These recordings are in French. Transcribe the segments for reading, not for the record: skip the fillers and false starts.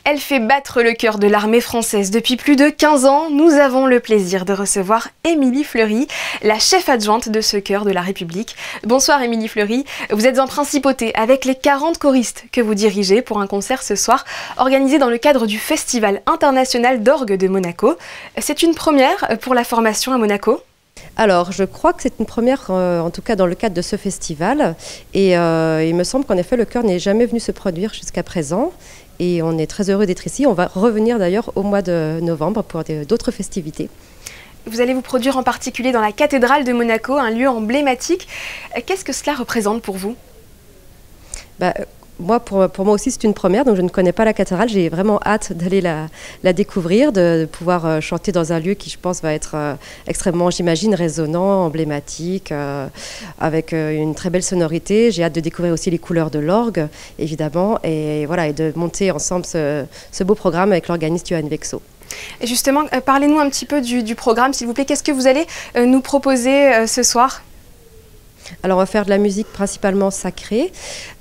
Elle fait battre le cœur de l'armée française depuis plus de 15 ans. Nous avons le plaisir de recevoir Émilie Fleury, la chef adjointe de ce chœur de la République. Bonsoir Émilie Fleury, vous êtes en principauté avec les 40 choristes que vous dirigez pour un concert ce soir organisé dans le cadre du Festival international d'orgue de Monaco. C'est une première pour la formation à Monaco ? Alors, je crois que c'est une première, en tout cas dans le cadre de ce festival. Et il me semble qu'en effet, le chœur n'est jamais venu se produire jusqu'à présent. Et on est très heureux d'être ici. On va revenir d'ailleurs au mois de novembre pour d'autres festivités. Vous allez vous produire en particulier dans la cathédrale de Monaco, un lieu emblématique. Qu'est-ce que cela représente pour vous ? Moi, pour moi aussi, c'est une première, donc je ne connais pas la cathédrale. J'ai vraiment hâte d'aller la découvrir, de pouvoir chanter dans un lieu qui, je pense, va être extrêmement, j'imagine, résonnant, emblématique, avec une très belle sonorité. J'ai hâte de découvrir aussi les couleurs de l'orgue, évidemment, et voilà, et de monter ensemble ce beau programme avec l'organiste Johan Vexo. Et justement, parlez-nous un petit peu du programme, s'il vous plaît. Qu'est-ce que vous allez nous proposer ce soir ? Alors on va faire de la musique principalement sacrée,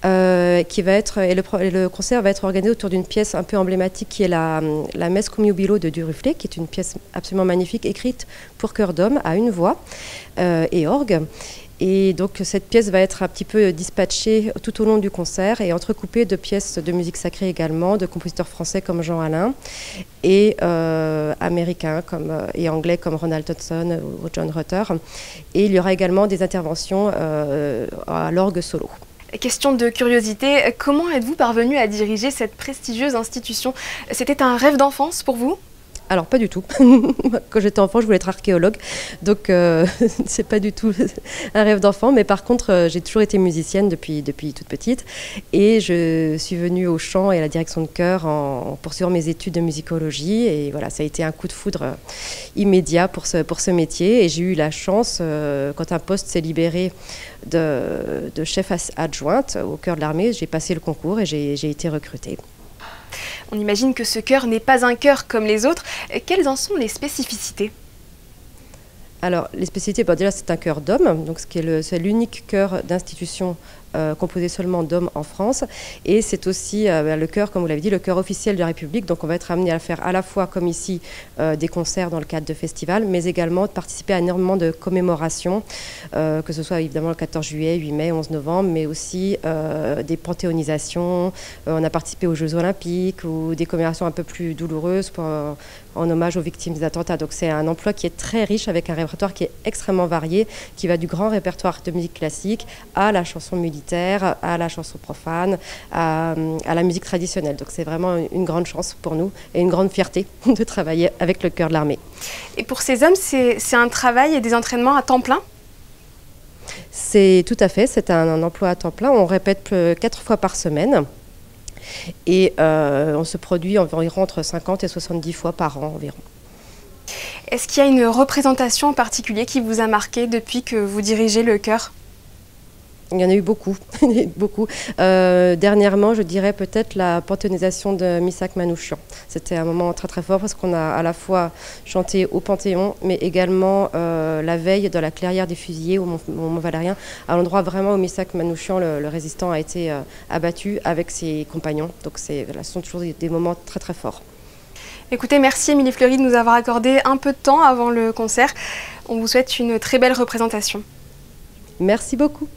qui va être, et le concert va être organisé autour d'une pièce un peu emblématique qui est la Messe cum jubilo de Duruflé, qui est une pièce absolument magnifique, écrite pour chœur d'homme à une voix et orgue. Et donc cette pièce va être un petit peu dispatchée tout au long du concert et entrecoupée de pièces de musique sacrée également, de compositeurs français comme Jean Alain et américains et anglais comme Ronald Hudson ou John Rutter. Et il y aura également des interventions à l'orgue solo. Question de curiosité, comment êtes-vous parvenu à diriger cette prestigieuse institution ? C'était un rêve d'enfance pour vous ? Alors, pas du tout. Quand j'étais enfant, je voulais être archéologue. Donc, c'est pas du tout un rêve d'enfant. Mais par contre, j'ai toujours été musicienne depuis toute petite. Et je suis venue au chant et à la direction de chœur en poursuivant mes études de musicologie. Et voilà, ça a été un coup de foudre immédiat pour ce métier. Et j'ai eu la chance, quand un poste s'est libéré de chef adjointe au chœur de l'armée, j'ai passé le concours et j'ai été recrutée. On imagine que ce chœur n'est pas un chœur comme les autres. Quelles en sont les spécificités ? Alors, les spécificités, déjà c'est un chœur d'hommes, donc c'est l'unique chœur d'institution composé seulement d'hommes en France. Et c'est aussi le chœur, comme vous l'avez dit, le chœur officiel de la République. Donc on va être amené à faire à la fois, comme ici, des concerts dans le cadre de festivals, mais également de participer à énormément de commémorations, que ce soit évidemment le 14 juillet, 8 mai, 11 novembre, mais aussi des panthéonisations. On a participé aux Jeux Olympiques ou des commémorations un peu plus douloureuses en hommage aux victimes des attentats. Donc c'est un emploi qui est très riche avec un répertoire qui est extrêmement varié, qui va du grand répertoire de musique classique à la chanson militaire, à la chanson profane, à la musique traditionnelle. Donc c'est vraiment une grande chance pour nous et une grande fierté de travailler avec le chœur de l'armée. Et pour ces hommes, c'est un travail et des entraînements à temps plein ? C'est tout à fait, c'est un emploi à temps plein. On répète 4 fois par semaine. Et on se produit environ entre 50 et 70 fois par an environ. Est-ce qu'il y a une représentation en particulier qui vous a marqué depuis que vous dirigez le chœur ? Il y en a eu beaucoup. beaucoup. Dernièrement, je dirais peut-être la panthéonisation de Missak Manouchian. C'était un moment très très fort parce qu'on a à la fois chanté au Panthéon, mais également la veille dans la clairière des fusillés au Mont-Valérien, à l'endroit vraiment où Missak Manouchian, le résistant, a été abattu avec ses compagnons. Donc ce sont toujours des moments très très forts. Écoutez, merci Émilie Fleury de nous avoir accordé un peu de temps avant le concert. On vous souhaite une très belle représentation. Merci beaucoup.